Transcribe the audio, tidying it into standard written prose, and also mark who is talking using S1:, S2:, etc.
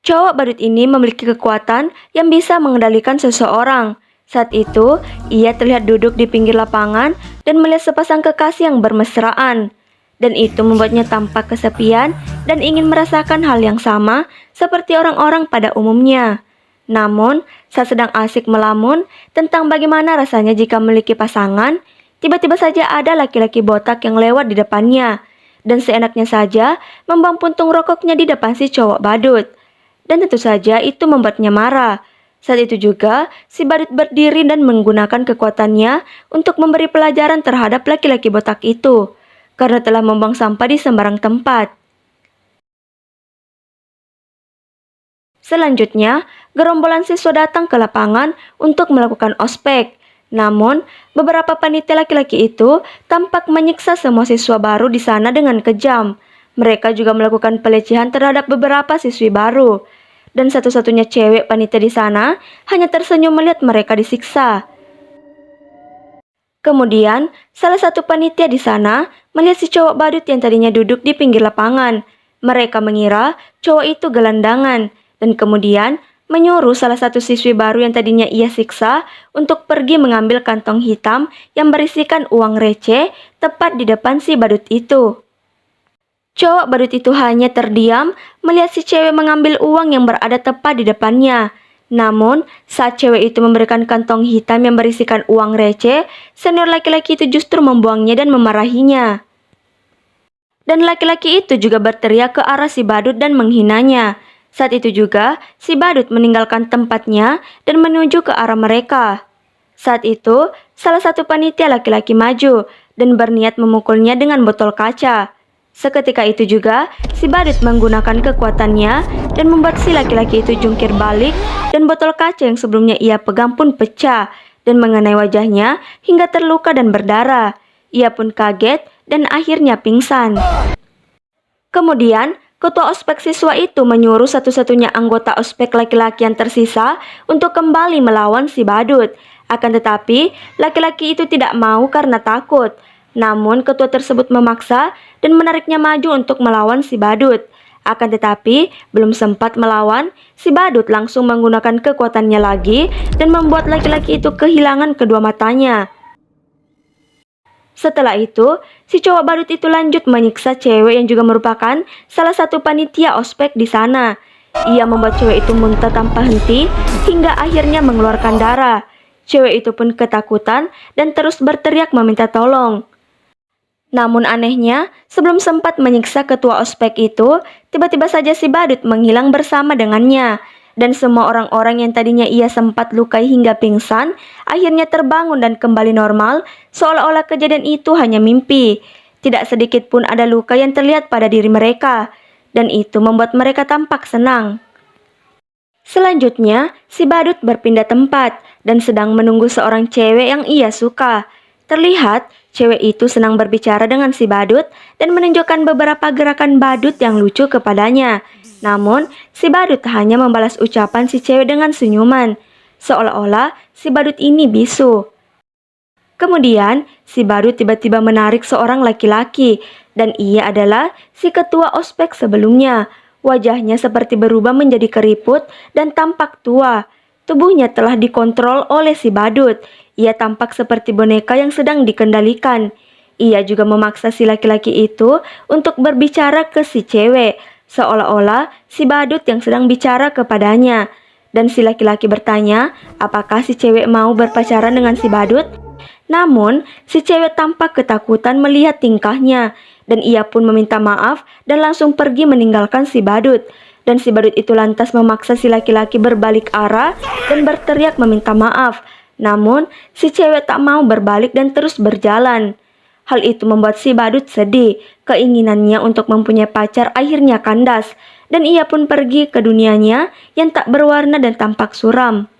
S1: Cowok badut ini memiliki kekuatan yang bisa mengendalikan seseorang. Saat itu, ia terlihat duduk di pinggir lapangan dan melihat sepasang kekasih yang bermesraan. Dan itu membuatnya tampak kesepian dan ingin merasakan hal yang sama seperti orang-orang pada umumnya. Namun, saat sedang asik melamun tentang bagaimana rasanya jika memiliki pasangan, tiba-tiba saja ada laki-laki botak yang lewat di depannya. Dan seenaknya saja membuang puntung rokoknya di depan si cowok badut. Dan tentu saja itu membuatnya marah. Saat itu juga, si badut berdiri dan menggunakan kekuatannya untuk memberi pelajaran terhadap laki-laki botak itu, karena telah membuang sampah di sembarang tempat. Selanjutnya, gerombolan siswa datang ke lapangan untuk melakukan ospek. Namun, beberapa panitia laki-laki itu tampak menyiksa semua siswa baru di sana dengan kejam. Mereka juga melakukan pelecehan terhadap beberapa siswi baru. Dan satu-satunya cewek panitia di sana hanya tersenyum melihat mereka disiksa. Kemudian, salah satu panitia di sana melihat si cowok badut yang tadinya duduk di pinggir lapangan. Mereka mengira cowok itu gelandangan dan kemudian menyuruh salah satu siswi baru yang tadinya ia siksa untuk pergi mengambil kantong hitam yang berisikan uang receh tepat di depan si badut itu. Cowok badut itu hanya terdiam melihat si cewek mengambil uang yang berada tepat di depannya. Namun, saat cewek itu memberikan kantong hitam yang berisikan uang receh, senior laki-laki itu justru membuangnya dan memarahinya. Dan laki-laki itu juga berteriak ke arah si badut dan menghinanya. Saat itu juga, si badut meninggalkan tempatnya dan menuju ke arah mereka. Saat itu, salah satu panitia laki-laki maju dan berniat memukulnya dengan botol kaca. Seketika itu juga, si badut menggunakan kekuatannya dan membuat si laki-laki itu jungkir balik dan botol kaca yang sebelumnya ia pegang pun pecah dan mengenai wajahnya hingga terluka dan berdarah. Ia pun kaget dan akhirnya pingsan. Kemudian, ketua ospek siswa itu menyuruh satu-satunya anggota ospek laki-laki yang tersisa untuk kembali melawan si badut. Akan tetapi, laki-laki itu tidak mau karena takut. Namun, ketua tersebut memaksa dan menariknya maju untuk melawan si badut. Akan tetapi, belum sempat melawan, si badut langsung menggunakan kekuatannya lagi dan membuat laki-laki itu kehilangan kedua matanya. Setelah itu, si cowok badut itu lanjut menyiksa cewek yang juga merupakan salah satu panitia ospek di sana. Ia membuat cewek itu muntah tanpa henti hingga akhirnya mengeluarkan darah. Cewek itu pun ketakutan dan terus berteriak meminta tolong. Namun anehnya, sebelum sempat menyiksa ketua ospek itu, tiba-tiba saja si badut menghilang bersama dengannya. Dan semua orang-orang yang tadinya ia sempat lukai hingga pingsan, akhirnya terbangun dan kembali normal, seolah-olah kejadian itu hanya mimpi. Tidak sedikit pun ada luka yang terlihat pada diri mereka, dan itu membuat mereka tampak senang. Selanjutnya, si badut berpindah tempat dan sedang menunggu seorang cewek yang ia suka. Terlihat, cewek itu senang berbicara dengan si badut dan menunjukkan beberapa gerakan badut yang lucu kepadanya. Namun, si badut hanya membalas ucapan si cewek dengan senyuman, seolah-olah si badut ini bisu. Kemudian, si badut tiba-tiba menarik seorang laki-laki, dan ia adalah si ketua ospek sebelumnya. Wajahnya seperti berubah menjadi keriput dan tampak tua. Tubuhnya telah dikontrol oleh si badut. Ia tampak seperti boneka yang sedang dikendalikan. Ia juga memaksa si laki-laki itu untuk berbicara ke si cewek, seolah-olah si badut yang sedang bicara kepadanya. Dan si laki-laki bertanya, apakah si cewek mau berpacaran dengan si badut? Namun, si cewek tampak ketakutan melihat tingkahnya, dan ia pun meminta maaf dan langsung pergi meninggalkan si badut. Dan si badut itu lantas memaksa si laki-laki berbalik arah dan berteriak meminta maaf. Namun, si cewek tak mau berbalik dan terus berjalan. Hal itu membuat si badut sedih. Keinginannya untuk mempunyai pacar akhirnya kandas. Dan ia pun pergi ke dunianya yang tak berwarna dan tampak suram.